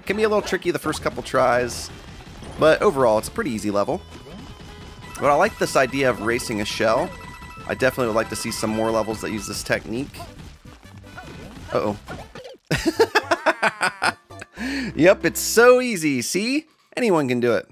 Can be a little tricky the first couple tries, but overall it's a pretty easy level. But I like this idea of racing a shell. I definitely would like to see some more levels that use this technique. Uh-oh. Yep, it's so easy, see? Anyone can do it.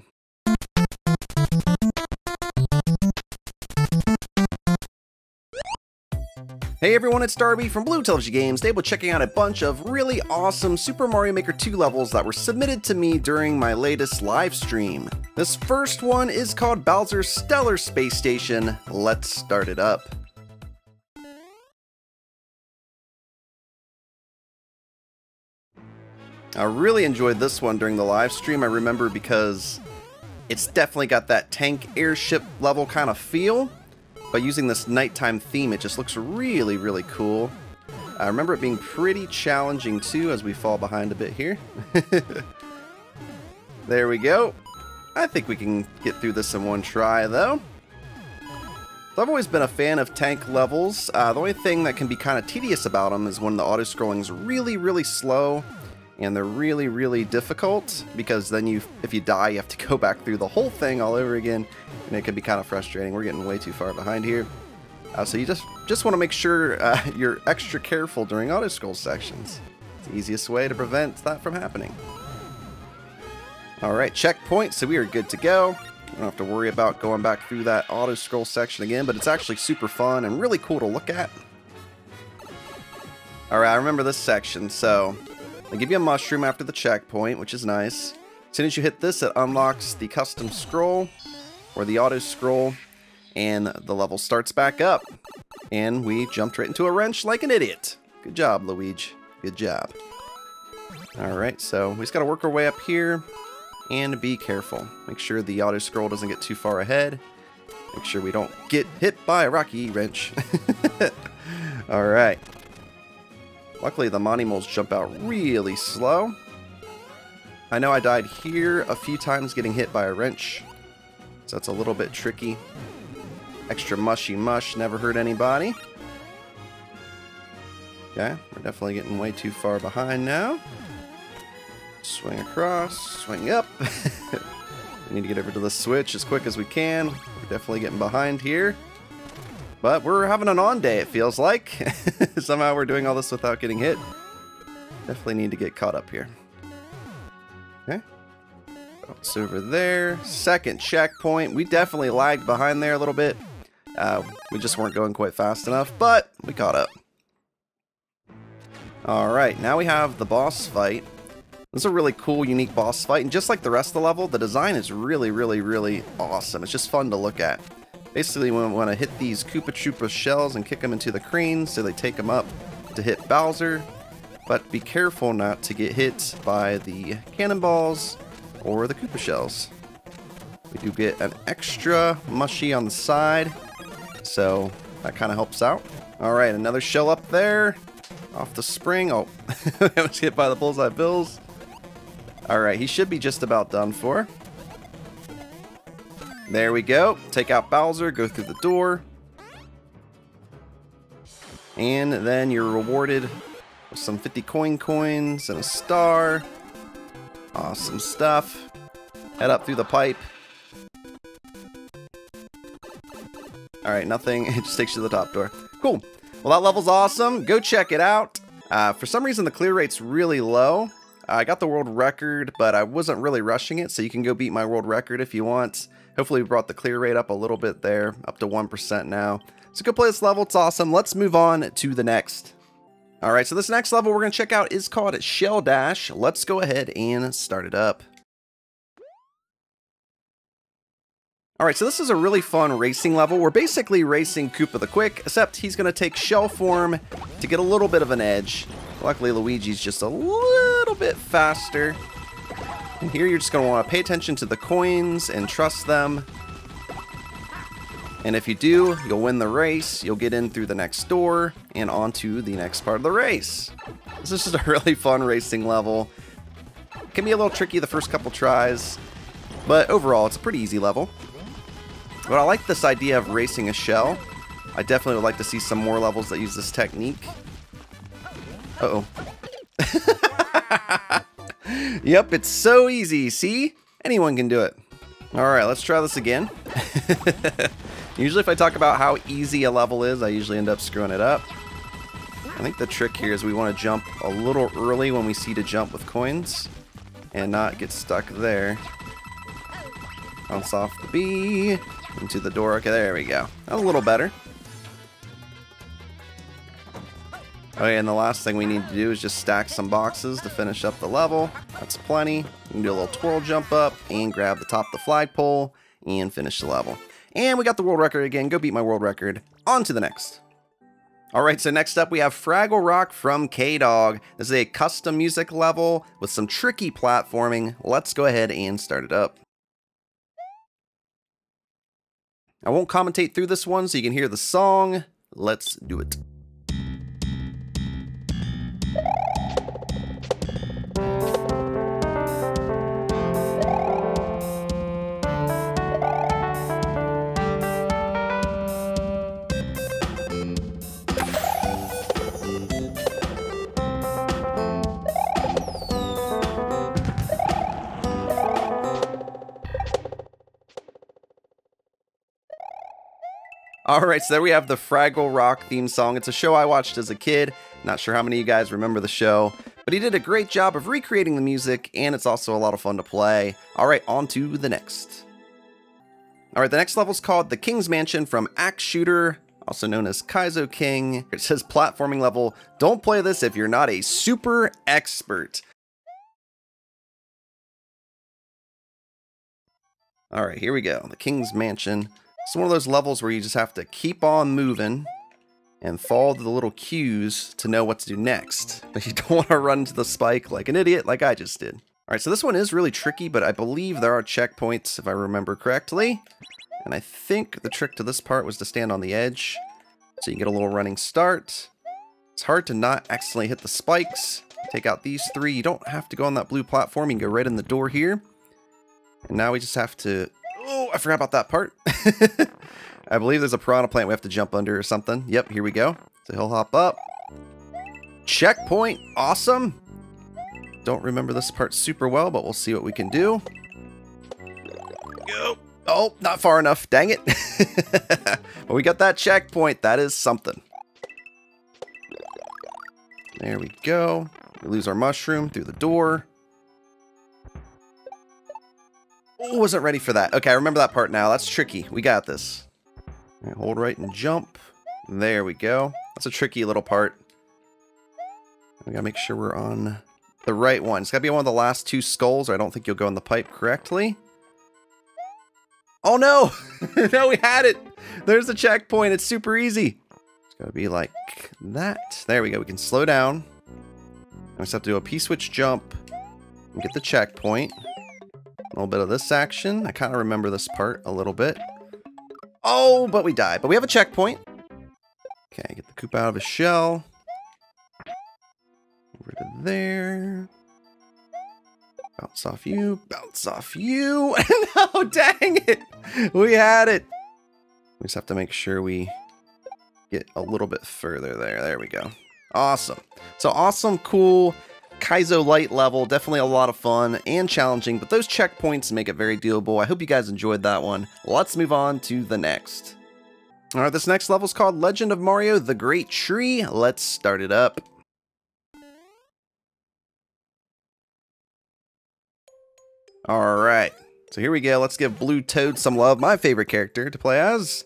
Hey everyone, it's Darby from BTG Games. Today we're checking out a bunch of really awesome Super Mario Maker 2 levels that were submitted to me during my latest live stream. This first one is called Bowser's Stellar Space Station. Let's start it up. I really enjoyed this one during the live stream. I remember because it's definitely got that tank airship level kind of feel. But using this nighttime theme, it just looks really, really cool. I remember it being pretty challenging too as we fall behind a bit here. There we go. I think we can get through this in one try though. So I've always been a fan of tank levels. The only thing that can be kind of tedious about them is when the auto-scrolling is really, really slow. And they're really, really difficult because then if you die, you have to go back through the whole thing all over again, and it can be kind of frustrating. We're getting way too far behind here. So you just want to make sure you're extra careful during auto-scroll sections. It's the easiest way to prevent that from happening. Alright, checkpoint, so we are good to go. We don't have to worry about going back through that auto-scroll section again, but it's actually super fun and really cool to look at. Alright, I remember this section, so they give you a mushroom after the checkpoint, which is nice. As soon as you hit this, it unlocks the custom scroll, or the auto scroll, and the level starts back up. And we jumped right into a wrench like an idiot. Good job, Luigi. Good job. Alright, so we just gotta work our way up here, and be careful. Make sure the auto scroll doesn't get too far ahead. Make sure we don't get hit by a rocky wrench. Alright. Luckily, the Monimoles jump out really slow. I know I died here a few times getting hit by a wrench, so it's a little bit tricky. Extra mushy mush never hurt anybody. Okay, we're definitely getting way too far behind now. Swing across, swing up. We need to get over to the switch as quick as we can. We're definitely getting behind here. But we're having an on day, it feels like. Somehow we're doing all this without getting hit. Definitely need to get caught up here. Okay. Bounce over there. Second checkpoint. We definitely lagged behind there a little bit. We just weren't going quite fast enough, but we caught up. Alright, now we have the boss fight. This is a really cool, unique boss fight, and just like the rest of the level, the design is really, really, really awesome. It's just fun to look at. Basically, we want to hit these Koopa Troopa shells and kick them into the cranes so they take them up to hit Bowser. But be careful not to get hit by the cannonballs or the Koopa shells. We do get an extra mushy on the side, so that kind of helps out. Alright, another shell up there. Off the spring. Oh, I was hit by the Bullseye Bills. Alright, he should be just about done for. There we go. Take out Bowser, go through the door. And then you're rewarded with some 50 coins and a star. Awesome stuff. Head up through the pipe. Alright, nothing. It just takes you to the top door. Cool. Well, that level's awesome. Go check it out. For some reason, the clear rate's really low. I got the world record, but I wasn't really rushing it, so you can go beat my world record if you want. Hopefully we brought the clear rate up a little bit there, up to 1% now. So go play this level, it's awesome. Let's move on to the next. Alright, so this next level we're going to check out is called Shell Dash. Let's go ahead and start it up. Alright, so this is a really fun racing level. We're basically racing Koopa the Quick, except he's going to take shell form to get a little bit of an edge. Luckily, Luigi's just a little bit faster. And here you're just going to want to pay attention to the coins and trust them. And if you do, you'll win the race, you'll get in through the next door, and on to the next part of the race. This is just a really fun racing level. It can be a little tricky the first couple tries, but overall it's a pretty easy level. But I like this idea of racing a shell. I definitely would like to see some more levels that use this technique. Uh-oh. Yep, it's so easy. See? Anyone can do it. All right, let's try this again. Usually if I talk about how easy a level is, I usually end up screwing it up. I think the trick here is we want to jump a little early when we see to jump with coins and not get stuck there. Bounce off the bee into the door. Okay, there we go. That was a little better. Okay, and the last thing we need to do is just stack some boxes to finish up the level. That's plenty. You can do a little twirl jump up and grab the top of the flagpole and finish the level. And we got the world record again. Go beat my world record. On to the next. Alright, so next up we have Fraggle Rock from K-Dog. This is a custom music level with some tricky platforming. Let's go ahead and start it up. I won't commentate through this one so you can hear the song. Let's do it. Alright, so there we have the Fraggle Rock theme song. It's a show I watched as a kid. Not sure how many of you guys remember the show, but he did a great job of recreating the music, and it's also a lot of fun to play. Alright, on to the next. Alright, the next level is called The King's Mansion from Axe Shooter, also known as Kaizo King. It says platforming level. Don't play this if you're not a super expert. Alright, here we go. The King's Mansion. It's one of those levels where you just have to keep on moving and follow the little cues to know what to do next. But you don't want to run into the spike like an idiot like I just did. Alright, so this one is really tricky, but I believe there are checkpoints if I remember correctly. And I think the trick to this part was to stand on the edge so you can get a little running start. It's hard to not accidentally hit the spikes. Take out these three. You don't have to go on that blue platform. You can go right in the door here. And now we just have to... Oh, I forgot about that part. I believe there's a piranha plant we have to jump under or something. Yep, here we go. So he'll hop up. Checkpoint. Awesome. Don't remember this part super well, but we'll see what we can do. Go. Oh, not far enough. Dang it. But we got that checkpoint. That is something. There we go. We lose our mushroom through the door. Oh, wasn't ready for that. Okay, I remember that part now. That's tricky. We got this. Right, hold right and jump. There we go. That's a tricky little part. We gotta make sure we're on the right one. It's gotta be one of the last two skulls, or I don't think you'll go in the pipe correctly. Oh no! No, we had it! There's the checkpoint. It's super easy. It's gotta be like that. There we go. We can slow down. We just have to do a P-switch jump and get the checkpoint. A little bit of this action. I kind of remember this part a little bit. Oh, but we died. But we have a checkpoint. Okay, get the Koopa out of his shell. Over to there. Bounce off you. Bounce off you. No, dang it. We had it. We just have to make sure we get a little bit further there. There we go. Awesome. So awesome, cool. Kaizo light level, definitely a lot of fun and challenging, but those checkpoints make it very doable. I hope you guys enjoyed that one. Let's move on to the next. Alright, this next level is called Legend of Mario The Great Tree. Let's start it up. Alright, so here we go. Let's give Blue Toad some love, my favorite character to play as.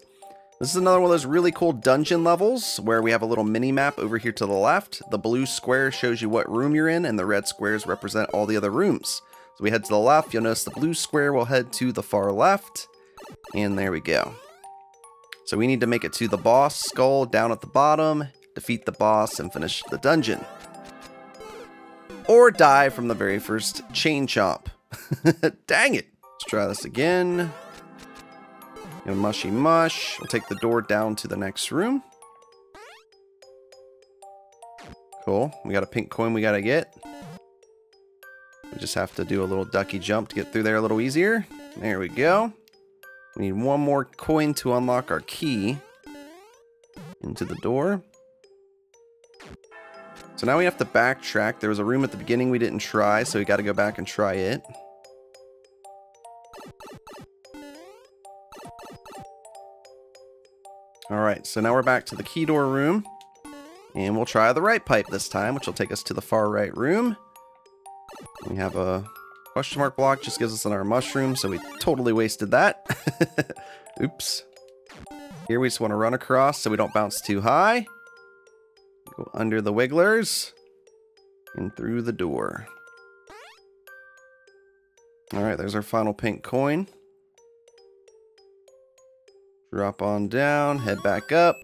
This is another one of those really cool dungeon levels where we have a little mini map over here to the left. The blue square shows you what room you're in, and the red squares represent all the other rooms. So we head to the left. You'll notice the blue square will head to the far left. And there we go. So we need to make it to the boss skull down at the bottom, defeat the boss, and finish the dungeon. Or die from the very first chain chomp. Dang it. Let's try this again. And mushy mush. We'll take the door down to the next room. Cool. We got a pink coin we gotta get. We just have to do a little ducky jump to get through there a little easier. There we go. We need one more coin to unlock our key into the door. So now we have to backtrack. There was a room at the beginning we didn't try, so we got to go back and try it. Alright, so now we're back to the key door room. And we'll try the right pipe this time, which will take us to the far right room. We have a question mark block, just gives us another mushroom, so we totally wasted that. Oops. Here we just want to run across so we don't bounce too high. Go under the wigglers. And through the door. Alright, there's our final pink coin. Drop on down, head back up.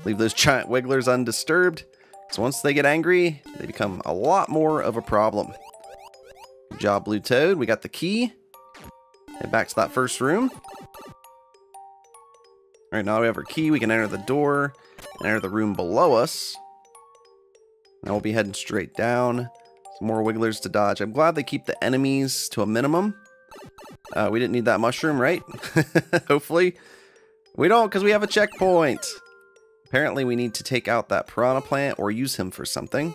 Leave those giant wigglers undisturbed. So once they get angry, they become a lot more of a problem. Good job, Blue Toad. We got the key. Head back to that first room. Alright, now we have our key. We can enter the door and enter the room below us. Now we'll be heading straight down. Some more wigglers to dodge. I'm glad they keep the enemies to a minimum. We didn't need that mushroom, right? Hopefully. We don't, because we have a checkpoint. Apparently we need to take out that piranha plant or use him for something.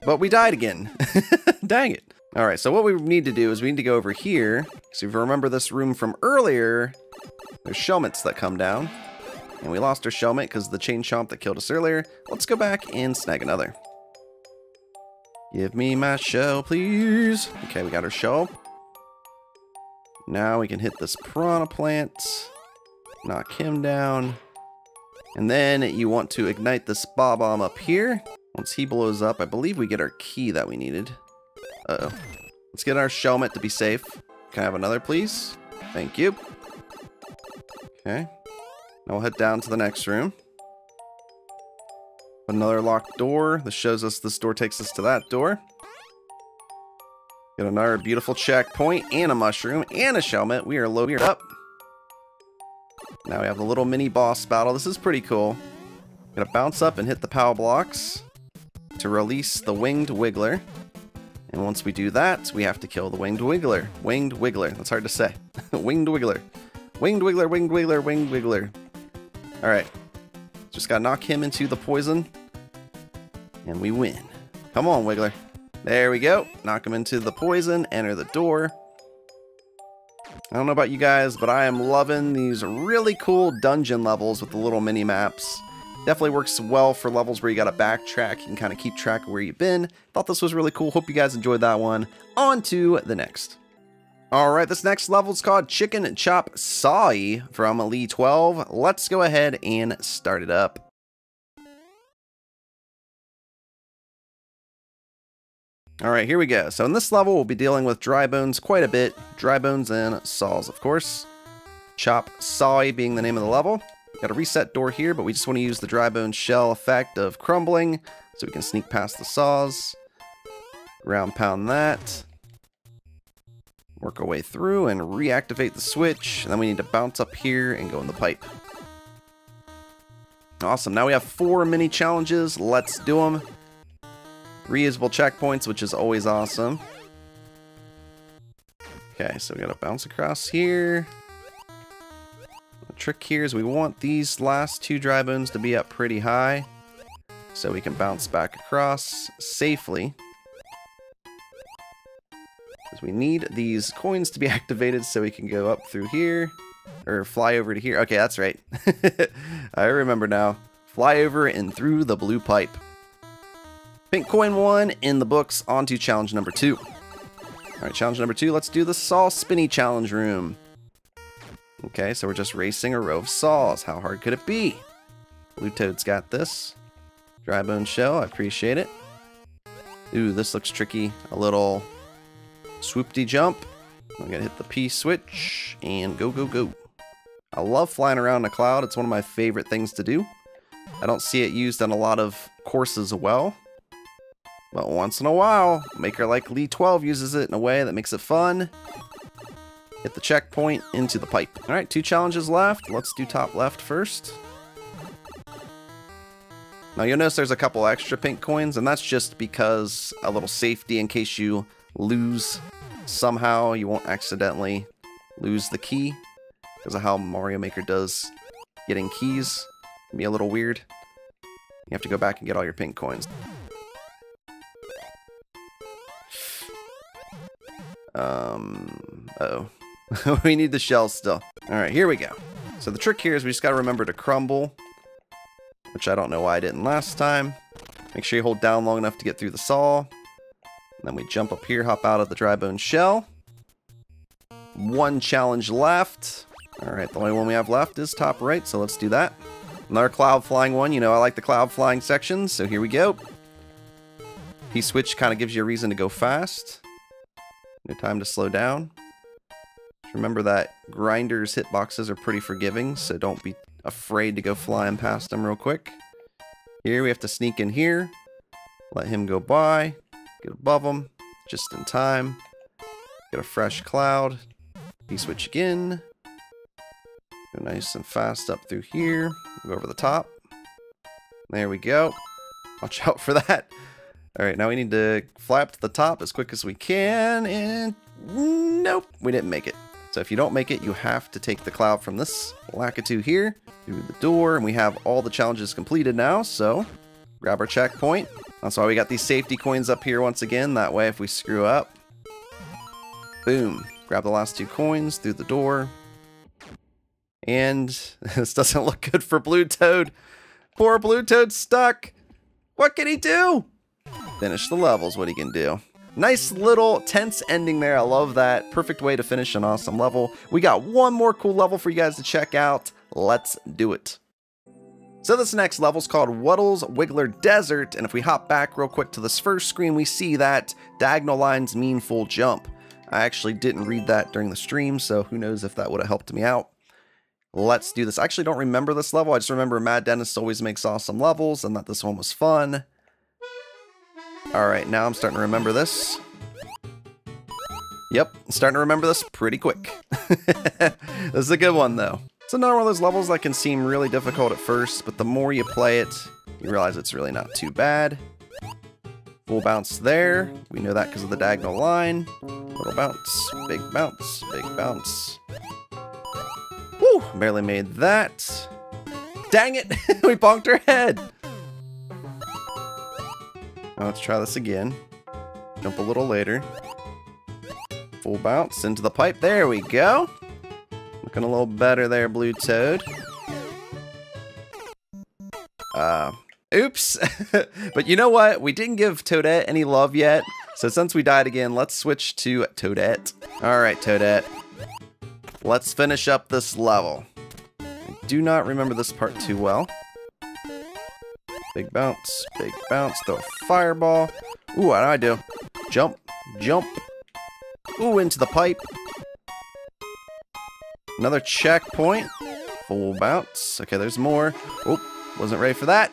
But we died again. Dang it. Alright, so what we need to do is we need to go over here. So if you remember this room from earlier, there's shellmets that come down. And we lost our shellmet because of the chain chomp that killed us earlier. Let's go back and snag another. Give me my shell, please. Okay, we got our shell. Now we can hit this piranha plant. Knock him down. And then you want to ignite this bomb up here. Once he blows up, I believe we get our key that we needed. Uh-oh. Let's get our shellmet to be safe. Can I have another, please? Thank you. Okay. Now we'll head down to the next room. Another locked door. This shows us this door takes us to that door. Get another beautiful checkpoint and a mushroom and a shellmet. We are loaded up. Now we have the little mini boss battle. This is pretty cool. Gonna bounce up and hit the power blocks to release the winged wiggler. And once we do that, we have to kill the winged wiggler. Winged wiggler. That's hard to say. Winged wiggler. Winged wiggler, winged wiggler, winged wiggler. Alright. Just gotta knock him into the poison. And we win. Come on, wiggler. There we go. Knock him into the poison. Enter the door. I don't know about you guys, but I am loving these really cool dungeon levels with the little mini maps. Definitely works well for levels where you gotta backtrack. You can kind of keep track of where you've been. Thought this was really cool. Hope you guys enjoyed that one. On to the next. Alright, this next level is called Chicken Chop Sawey from Elite 12. Let's go ahead and start it up. Alright, here we go. So in this level, we'll be dealing with dry bones quite a bit. Dry bones and saws, of course. Chop Sawey being the name of the level. Got a reset door here, but we just want to use the dry bone shell effect of crumbling so we can sneak past the saws. Ground pound that. Work our way through and reactivate the switch. And then we need to bounce up here and go in the pipe. Awesome. Now we have 4 mini challenges. Let's do them. Reusable checkpoints, which is always awesome. Okay, so we gotta bounce across here. The trick here is we want these last 2 dry bones to be up pretty high so we can bounce back across safely. Because we need these coins to be activated so we can go up through here or fly over to here. Okay, that's right. I remember now. Fly over and through the blue pipe. Pink coin 1 in the books. On to challenge number 2. Alright, challenge number 2. Let's do the saw spinny challenge room. Okay, so we're just racing a row of saws. How hard could it be? Blue Toad's got this. Dry bone shell, I appreciate it. Ooh, this looks tricky. A little swoop-de jump. I'm gonna hit the P switch and go, go, go. I love flying around in a cloud. It's one of my favorite things to do. I don't see it used on a lot of courses well. But once in a while, Maker like Lee 12 uses it in a way that makes it fun. Hit the checkpoint into the pipe. Alright, 2 challenges left. Let's do top left first. Now you'll notice there's a couple extra pink coins, and that's just because a little safety in case you lose somehow. You won't accidentally lose the key because of how Mario Maker does getting keys. Can be a little weird. You have to go back and get all your pink coins. Uh-oh. We need the shells still. Alright, here we go. So the trick here is we just gotta remember to crumble, which I don't know why I didn't last time. Make sure you hold down long enough to get through the saw. And then we jump up here, hop out of the dry bone shell. One challenge left. Alright, the only one we have left is top right, so let's do that. Another cloud flying one. You know I like the cloud flying sections, so here we go. P-switch kind of gives you a reason to go fast. No time to slow down. Remember that grinders hitboxes are pretty forgiving, so don't be afraid to go flying past them real quick. Here we have to sneak in here, let him go by, get above him, just in time. Get a fresh cloud, P-switch again. Go nice and fast up through here, go over the top. There we go. Watch out for that. Alright, now we need to fly up to the top as quick as we can, and nope, we didn't make it. So if you don't make it, you have to take the cloud from this Lakitu here, through the door, and we have all the challenges completed now, so grab our checkpoint. That's why we got these safety coins up here once again, that way if we screw up, boom, grab the last 2 coins through the door. And this doesn't look good for Blue Toad. Poor Blue Toad's stuck. What can he do? Finish the levels, what he can do. Nice little tense ending there. I love that. Perfect way to finish an awesome level. We got one more cool level for you guys to check out. Let's do it. So this next level is called Wuddls Wiggler Desert, and if we hop back real quick to this first screen, we see that diagonal lines mean full jump. I actually didn't read that during the stream, so who knows if that would have helped me out. Let's do this. I actually don't remember this level. I just remember Mad Dennis always makes awesome levels, and that this one was fun. Alright, now I'm starting to remember this. Yep, I'm starting to remember this pretty quick. This is a good one, though. It's another one of those levels that can seem really difficult at first, but the more you play it, you realize it's really not too bad. Full bounce there. We know that because of the diagonal line. Little bounce, big bounce, big bounce. Woo! Barely made that. Dang it! We bonked our head! Now let's try this again. Jump a little later. Full bounce into the pipe. There we go. Looking a little better there, Blue Toad. Oops. But you know what? We didn't give Toadette any love yet. So since we died again, let's switch to Toadette. Alright, Toadette. Let's finish up this level. I do not remember this part too well. Big bounce, throw a fireball. Ooh, what do I do? Jump, jump. Ooh, into the pipe. Another checkpoint. Full bounce. Okay, there's more. Oh, wasn't ready for that.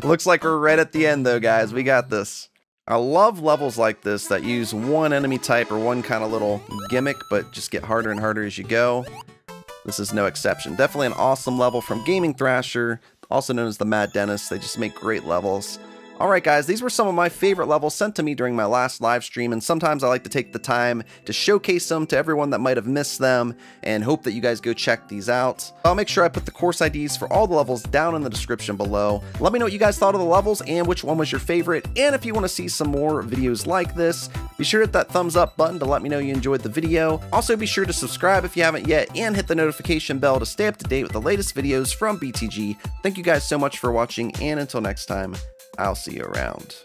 Looks like we're right at the end though, guys. We got this. I love levels like this that use one enemy type or one kind of little gimmick, but just get harder and harder as you go. This is no exception. Definitely an awesome level from Gaming Thrasher, also known as the Mad Dennis. They just make great levels. Alright guys, these were some of my favorite levels sent to me during my last live stream, and sometimes I like to take the time to showcase them to everyone that might have missed them, and hope that you guys go check these out. I'll make sure I put the course IDs for all the levels down in the description below. Let me know what you guys thought of the levels and which one was your favorite, and if you want to see some more videos like this, be sure to hit that thumbs up button to let me know you enjoyed the video. Also be sure to subscribe if you haven't yet, and hit the notification bell to stay up to date with the latest videos from BTG. Thank you guys so much for watching, and until next time, I'll see you around.